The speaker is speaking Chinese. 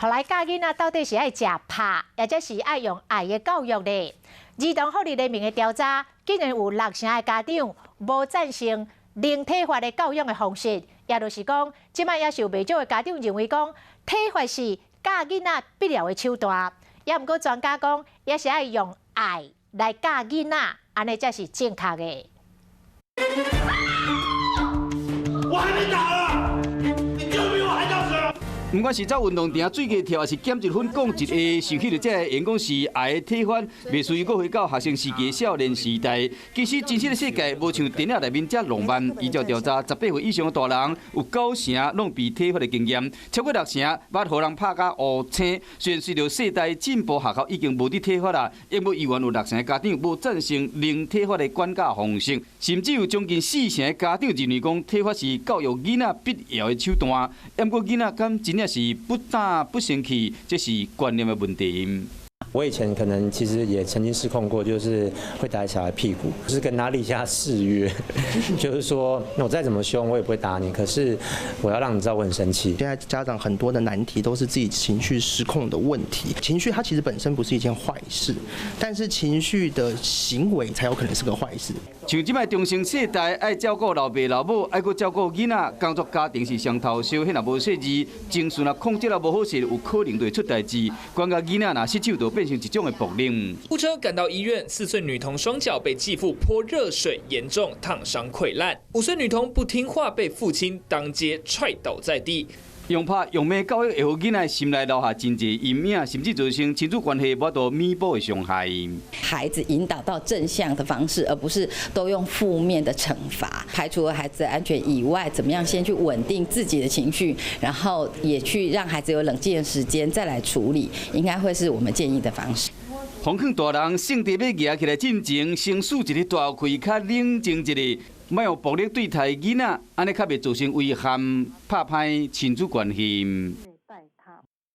后来教囡仔到底是爱食拍，或者是爱用爱的教育呢？儿童福利联盟的调查，竟然有60%的家长无赞成零体罚的教育的方式，也就是讲，即摆也是有袂少的家长认为讲，体罚是教囡仔必要的手段。也毋过专家讲，也是爱用爱来教囡仔，安尼才是正确的。我还没打啊！你就比我还要死！不管是走运动场水价跳，还是减1分降1下，受起了这员讲是爱的体罚，未属于过回到学生时期、少年时代。其实真实的世界无像电影内面这浪漫。依照调查，18岁以上的大人有9成拢被体罚的经验，超过6成捌互人拍甲乌青。虽然随着世代进步，学校已经无伫体罚啦，也无依然有60成的家长无赞成零体罚的管教方式，甚至有将近4成的家长认为讲体罚是教育囡仔必要的手段。不过囡仔敢真正是不打不生气，这是观念的问题。我以前可能其实也曾经失控过，就是会打小孩屁股，就是跟他立下誓约，就是说我再怎么凶我也不会打你，可是我要让你知道我很生气。现在家长很多的难题都是自己情绪失控的问题，情绪它其实本身不是一件坏事，但是情绪的行为才有可能是个坏事。像即摆中生世代爱照顾老爸老母，爱搁照顾囡仔，工作家庭是上头烧，迄若无细致，情绪若控制若无好势，有可能会出代志。管教囡仔若失手，就变成一种的暴力。护车赶到医院，4岁女童双脚被继父泼热水，严重烫伤溃烂。5岁女童不听话，被父亲当街踹倒在地。用拍用骂教育，会互囡仔心内留下真侪阴影，甚至造成亲子关系无法弥补的伤害。孩子引导到正向的方式，而不是都用负面的惩罚。排除了孩子的安全以外，怎么样先去稳定自己的情绪，然后也去让孩子有冷静的时间再来处理，应该会是我们建议的方式。洪劝大人性地要举起来进前，先竖一个大开，较冷静一个。莫用暴力对待囡仔，安尼较袂造成遗憾，拍歹亲子关系。